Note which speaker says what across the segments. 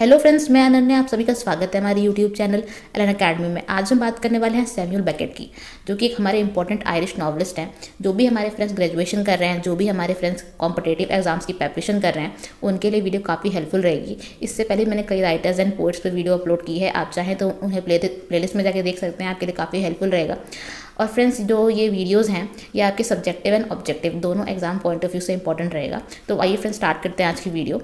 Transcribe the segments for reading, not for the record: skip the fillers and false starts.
Speaker 1: Hello friends, मैं अनन्या, आप सभी का स्वागत है हमारे यूट्यूब चैनल एलन अकेडमी में। आज हम बात करने वाले हैं सैमुअल बेकेट की, जो कि एक हमारे इंपॉर्टेंट आयरिश नॉवलिस्ट हैं। जो भी हमारे फ्रेंड्स ग्रेजुएशन कर रहे हैं, जो भी हमारे फ्रेंड्स कॉम्पिटेटिव एग्जाम्स की प्रिपरेशन कर रहे हैं, उनके लिए वीडियो काफ़ी हेल्पफुल रहेगी। इससे पहले मैंने कई राइटर्स एंड पोइट्स पर वीडियो अपलोड की है, आप चाहें तो उन्हें प्लेलिस्ट में जाकर देख सकते हैं, आपके लिए काफ़ी हेल्पफुल रहेगा। और फ्रेंड्स, जो ये वीडियोस हैं ये आपके सब्जेक्टिव एंड ऑब्जेक्टिव दोनों एग्जाम पॉइंट ऑफ व्यू से इंपॉर्टेंट रहेगा। तो आइए फ्रेंड्स स्टार्ट करते हैं आज की video.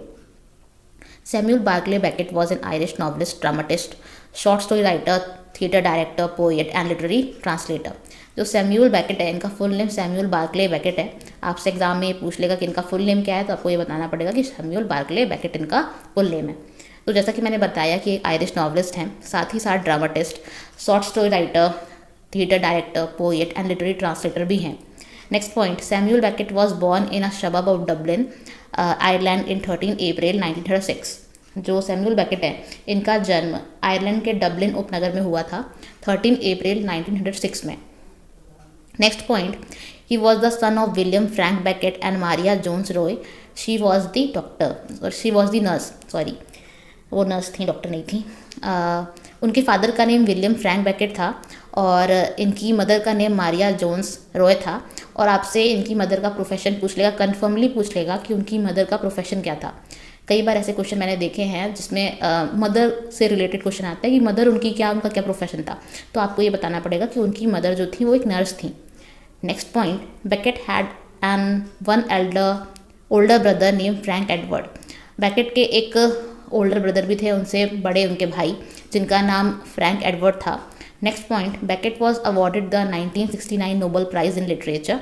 Speaker 1: Samuel Barclay Beckett was an Irish novelist, dramatist, short story writer, theatre director, poet and literary translator। जो सैम्यूअल बैकेट है, इनका full name Samuel Barclay Beckett है। आपसे एग्जाम में पूछ लेगा कि इनका फुल नेम क्या है, तो आपको ये बताना पड़ेगा कि सैमुअल बार्कले बैकेट इनका फुल नेम है। तो जैसा कि मैंने बताया कि एक आयरिश नॉवलिस्ट हैं, साथ ही साथ dramatist, short story writer, theatre director, poet and literary translator भी हैं। Next point, Samuel Beckett was born in a suburb of Dublin, Ireland in 13 April 1936। जो सैमुअल बैकेट है, इनका जन्म आयरलैंड के डबलिन उपनगर में हुआ था 13 अप्रैल 1906 में। Next point, he was the son of William Frank Beckett and Maria Jones Roy. She was the doctor, she was the nurse, sorry वो नर्स थी, डॉक्टर नहीं थी। उनके फादर का नेम विलियम फ्रैंक बैकेट था और इनकी मदर का नेम मारिया जोन्स रॉय था। और आपसे इनकी मदर का प्रोफेशन पूछ लेगा, कन्फर्मली पूछ लेगा कि उनकी मदर का प्रोफेशन क्या था। कई बार ऐसे क्वेश्चन मैंने देखे हैं जिसमें मदर से रिलेटेड क्वेश्चन आता है कि मदर उनकी क्या, उनका क्या प्रोफेशन था। तो आपको ये बताना पड़ेगा कि उनकी मदर जो थी वो एक नर्स थी। Next point, Beckett had an one older brother name Frank Edward. Beckett के एक ओल्डर ब्रदर भी थे, उनसे बड़े उनके भाई, जिनका नाम फ्रैंक एडवर्ड था। Next point, Beckett was awarded the 1969 Nobel Prize in literature.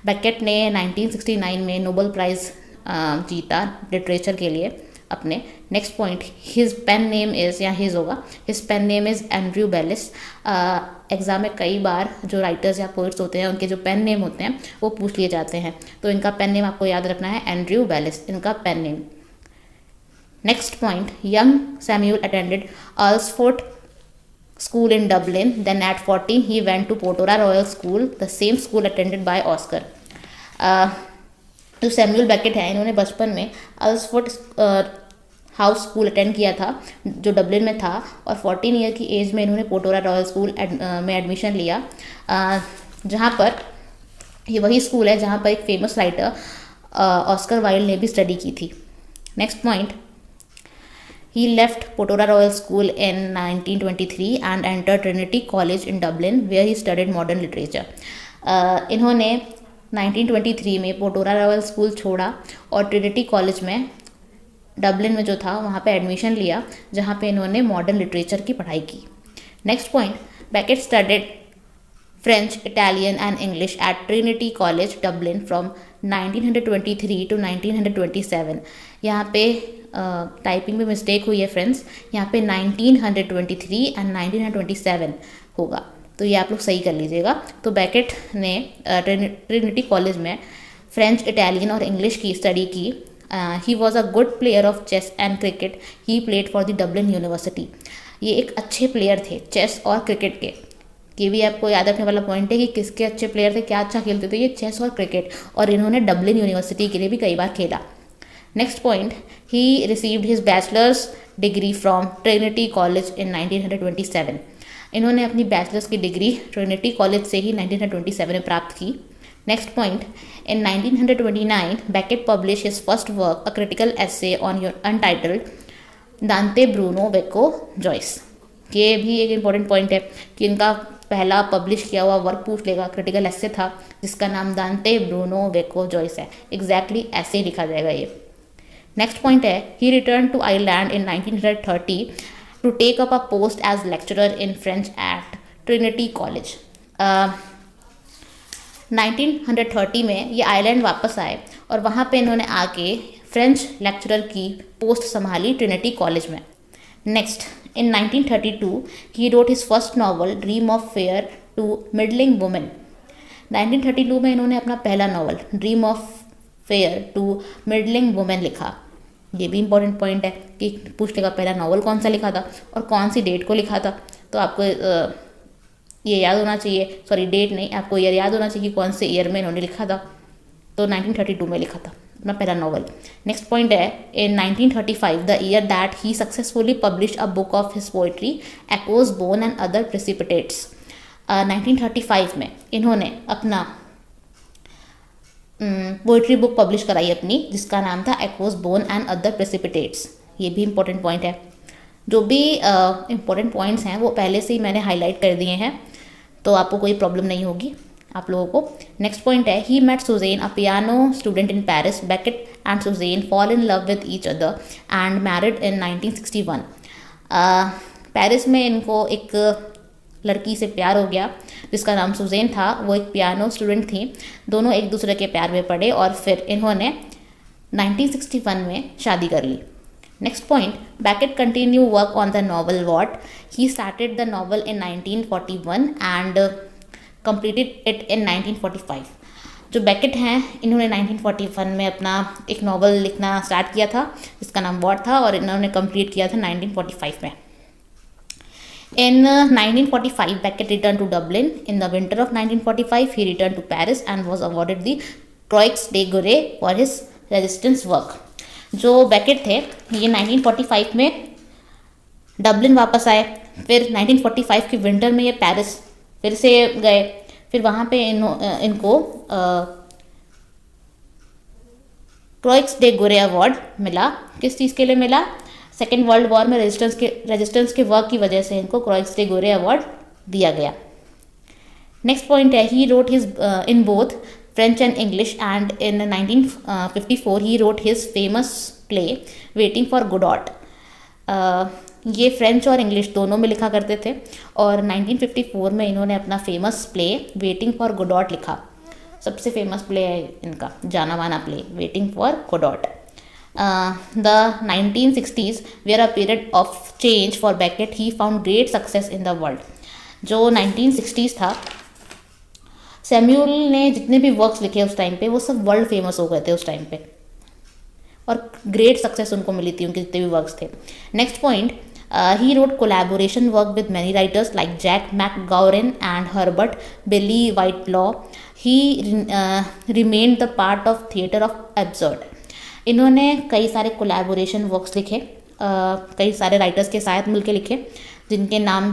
Speaker 1: Beckett ने 1969 में नोबल प्राइज़ जीता लिटरेचर के लिए अपने। Next point, his pen name is, या हिज होगा, his pen name is Andrew Belis. Exam में कई बार जो राइटर्स या पोइट्स होते हैं उनके जो पेन नेम होते हैं वो पूछ लिए जाते हैं, तो इनका पेन नेम आपको याद रखना है, एंड्रयू बेलिस इनका pen name. Next point, young Samuel attended Earlsfort school in Dublin, then at 14 he went to Portora Royal School, the same school attended by Oscar। जो सैमुअल बैकेट है, इन्होंने बचपन में अर्ल्सफोर्ड हाउस स्कूल अटेंड किया था जो Dublin में था, और 14 ईयर की एज में इन्होंने पोटोरा रॉयल स्कूल में एडमिशन लिया, जहाँ पर ये वही स्कूल है जहाँ पर एक फेमस राइटर ऑस्कर वाइल्ड ने भी स्टडी की थी। Next point, he left Portora Royal School in 1923 and entered Trinity College in Dublin where he studied modern literature। इन्होंने 1923 में पोटोरा रॉयल स्कूल छोड़ा और ट्रिनिटी कॉलेज में डबलिन में जो था वहाँ पे एडमिशन लिया, जहाँ पे इन्होंने मॉडर्न लिटरेचर की पढ़ाई की। Next point, Beckett studied French, Italian and English at Trinity College Dublin from 1923 to 1927। यहाँ पे टाइपिंग में मिस्टेक हुई है फ्रेंड्स, यहाँ पे 1923 एंड 1927 होगा, तो ये आप लोग सही कर लीजिएगा। तो बेकेट ने ट्रिनिटी कॉलेज में फ्रेंच, इटालियन और इंग्लिश की स्टडी की। He was a good player of chess and cricket, he played for the Dublin University. ये एक अच्छे प्लेयर थे चेस और क्रिकेट के। ये भी आपको याद रखने वाला पॉइंट है कि किसके अच्छे प्लेयर थे, क्या अच्छा खेलते थे, ये चेस और क्रिकेट, और इन्होंने डबलिन यूनिवर्सिटी के लिए भी कई बार खेला। Next point, he received his bachelors degree from Trinity college in 1927। इन्होंने अपनी बैचलर्स की डिग्री ट्रिनिटी कॉलेज से ही 1927 में प्राप्त की। Next point, in 1929 Beckett publish his first work, a critical essay on untitled दांते ब्रूनो वेको जॉइस। ये भी एक इम्पॉर्टेंट पॉइंट है कि इनका पहला पब्लिश किया हुआ वर्क पूछ लेगा, क्रिटिकल एसे था जिसका नाम दांते ब्रूनो वेको जॉइस है। एग्जैक्टली ऐसे ही लिखा जाएगा ये। नेक्स्ट पॉइंट है, he return to Ireland in 1930 to take up a post as lecturer in French at Trinity College. 1930 में ये आयरलैंड वापस आए और वहाँ पे इन्होंने आके फ्रेंच लेक्चरर की पोस्ट संभाली ट्रिनिटी कॉलेज में। Next, in 1932 he wrote his first novel Dream of Fair to Middling Women. 1932 में इन्होंने अपना पहला novel Dream of Fair to Middling Women लिखा। ये भी इंपॉर्टेंट पॉइंट है कि पूछ लेगा पहला नॉवल कौन सा लिखा था और कौन सी डेट को लिखा था, तो आपको ये याद होना चाहिए, सॉरी डेट नहीं, आपको ईयर याद होना चाहिए कि कौन से ईयर में इन्होंने लिखा था। तो 1932 में लिखा था। अपना पहला नॉवल। नेक्स्ट पॉइंट है in 1935 the year that he successfully publish a book of his poetry Echo's Bone and other precipitates. 1935 में इन्होंने अपना पोइट्री बुक पब्लिश कराई अपनी, जिसका नाम था एक्वोज बोन एंड अदर प्रेसिपिटेट्स। ये भी इंपॉर्टेंट पॉइंट है। जो भी इंपॉर्टेंट पॉइंट्स हैं वो पहले से ही मैंने हाईलाइट कर दिए हैं, तो आपको कोई प्रॉब्लम नहीं होगी आप लोगों को। नेक्स्ट पॉइंट है he met Suzanne a piano student in Paris. Beckett and Suzanne fall in love with each other and married in 1961। Paris में इनको एक लड़की से प्यार हो गया जिसका नाम सुज़ेन था। वो एक पियानो स्टूडेंट थी। दोनों एक दूसरे के प्यार में पड़े और फिर इन्होंने 1961 में शादी कर ली। Next point, Beckett continue work on the novel What. He started the novel in 1941 and completed it in 1945. जो Beckett हैं इन्होंने 1941 में अपना एक नॉवल लिखना स्टार्ट किया था जिसका नाम What था और इन्होंने कंप्लीट किया था 1945 में। In 1945, Beckett returned to Dublin. In the winter of 1945, he returned to Paris and was awarded the Croix de Guerre for his resistance work. जो Beckett थे ये 1945 में डबलिन वापस आए, फिर 1945 की विंटर में ये पेरिस फिर से गए, फिर वहाँ पे इनको क्रोइक्स डे गोरे अवार्ड मिला। किस चीज़ के लिए मिला? सेकेंड वर्ल्ड वॉर में रेजिस्टेंस के वर्क की वजह से इनको क्रोइक्स डे गोरे अवार्ड दिया गया। नेक्स्ट पॉइंट है ही wrote his in both French and English and in 1954 he wrote his famous play Waiting for Godot. ये फ्रेंच और इंग्लिश दोनों में लिखा करते थे और 1954 में इन्होंने अपना famous play waiting for Godot लिखा। सबसे फेमस प्ले है इनका, जाना माना play waiting for Godot. The 1960s were a period of change for Beckett. He found great success in the world. जो 1960s था, सैम्यूल ने जितने भी वर्क्स लिखे उस टाइम पे वो सब वर्ल्ड फेमस हो गए थे उस टाइम पे और ग्रेट सक्सेस उनको मिली थी, उनके जितने भी वर्क्स थे। Next point, he wrote collaboration work with many writers like Jack MacGowran and Herbert Billie Whitelaw. He remained the part of theatre of absurd. इन्होंने कई सारे कोलैबोरेशन वर्क्स लिखे, कई सारे राइटर्स के साथ मिलकर लिखे जिनके नाम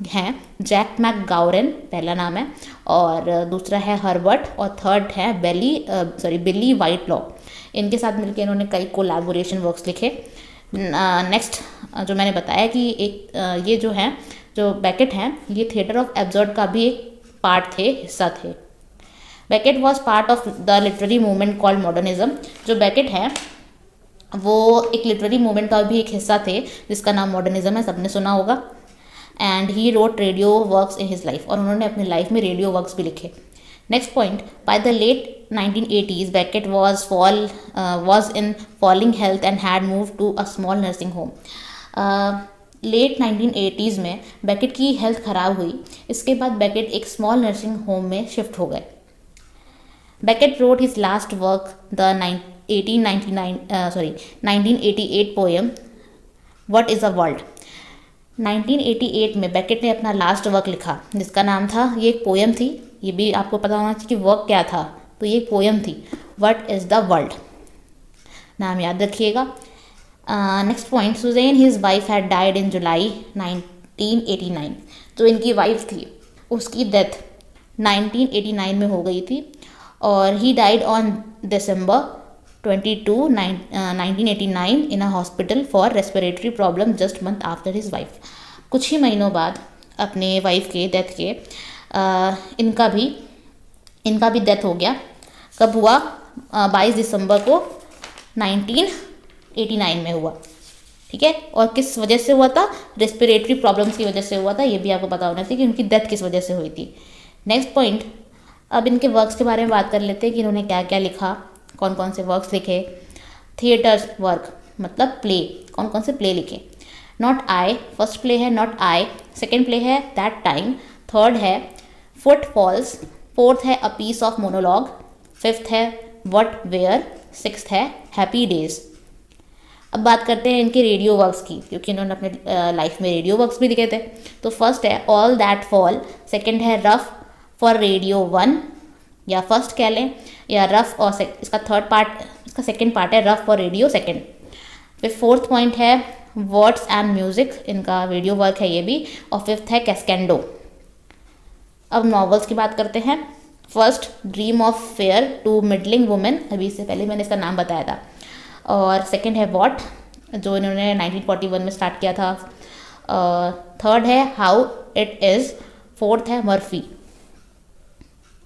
Speaker 1: हैं जैक मैकगाउरेन पहला नाम है और दूसरा है हर्बर्ट और थर्ड है बिली वाइटलॉ। इनके साथ मिलकर इन्होंने कई कोलैबोरेशन वर्क्स लिखे। नेक्स्ट जो मैंने बताया कि एक ये जो बेकेट हैं ये थिएटर ऑफ एब्सर्ड का भी एक पार्ट थे, हिस्सा थे। Beckett was part of the literary movement called modernism. जो बेकेट है वो एक लिटरेरी मूवमेंट का भी एक हिस्सा थे जिसका नाम मॉडर्निज्म है, सबने सुना होगा। And he wrote radio works in his life और उन्होंने अपनी लाइफ में रेडियो वर्क्स भी लिखे। Next point, by the late 1980s Beckett was in falling health and had moved to a small nursing home. Late 1980s में Beckett की health ख़राब हुई, इसके बाद बेकेट एक स्मॉल नर्सिंग होम में शिफ्ट हो गए। Beckett road his last work the 1988 poem what is a world. 1988 में बेकेट ने अपना लास्ट वर्क लिखा जिसका नाम था, ये एक पोएम थी, ये भी आपको पता होना चाहिए कि वर्क क्या था, तो ये एक पोएम थी व्हाट इज़ द वर्ल्ड, नाम याद रखिएगा। Next point, Suzanne his wife had died in July 1989। जो इनकी वाइफ थी उसकी डेथ 1989 में हो गई थी और he died on December 22, 1989 in a hospital for respiratory problem just month after his wife. कुछ ही महीनों बाद अपने वाइफ के डेथ के इनका भी डेथ हो गया। कब हुआ? 22 दिसंबर को 1989 में हुआ, ठीक है। और किस वजह से हुआ था? रेस्पिरेटरी प्रॉब्लम्स की वजह से हुआ था। ये भी आपको पता होना चाहिए कि उनकी डेथ किस वजह से हुई थी। नेक्स्ट पॉइंट, अब इनके वर्क्स के बारे में बात कर लेते हैं कि इन्होंने क्या क्या लिखा, कौन कौन से वर्क्स लिखे। थिएटर्स वर्क मतलब प्ले, कौन कौन से प्ले लिखे। नॉट आई, फर्स्ट प्ले है नॉट आई, सेकेंड प्ले है दैट टाइम, थर्ड है फुटफॉल्स, फोर्थ है a piece of monologue, fifth है व्हाट वेयर, सिक्स्थ है हैप्पी डेज। अब बात करते हैं इनके रेडियो वर्क्स की, क्योंकि इन्होंने अपने लाइफ में रेडियो वर्क्स भी लिखे थे। तो फर्स्ट है ऑल दैट फॉल, सेकेंड है रफ फॉर रेडियो 1 या फर्स्ट कह लें या रफ, और इसका थर्ड पार्ट इसका सेकेंड पार्ट है रफ फॉर रेडियो सेकेंड। फिर फोर्थ पॉइंट है वर्ड्स एंड म्यूजिक, इनका वीडियो वर्क है ये भी। और फिफ्थ है कैस्केंडो। अब नॉवेल्स की बात करते हैं। First Dream of Fair to Middling Women, अभी इससे पहले मैंने इसका नाम बताया था। और सेकंड है वॉट, जो इन्होंने 1941 में स्टार्ट किया था। थर्ड है हाउ इट इज़। फोर्थ है मर्फी।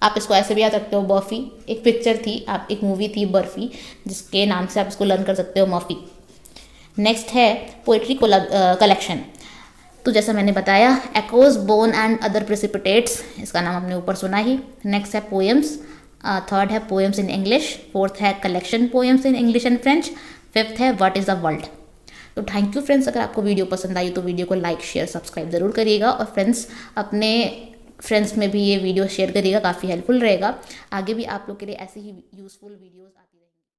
Speaker 1: आप इसको ऐसे भी याद सकते हो बर्फी, एक पिक्चर थी, आप एक मूवी थी बर्फी, जिसके नाम से आप इसको लर्न कर सकते हो मर्फी। नेक्स्ट है पोइट्री कलेक्शन, तो जैसा मैंने बताया echoes bone and other precipitates, इसका नाम आपने ऊपर सुना ही। नेक्स्ट है पोएम्स, थर्ड है पोएम्स इन इंग्लिश। फोर्थ है collection poems in English and French. Fifth है व्हाट इज़ द वर्ल्ड। तो थैंक यू फ्रेंड्स, अगर आपको वीडियो पसंद आई तो वीडियो को लाइक शेयर सब्सक्राइब ज़रूर करिएगा। और फ्रेंड्स अपने फ्रेंड्स में भी ये वीडियो शेयर करिएगा, काफ़ी हेल्पफुल रहेगा। आगे भी आप लोग के लिए ऐसे ही यूज़फुल वीडियोज़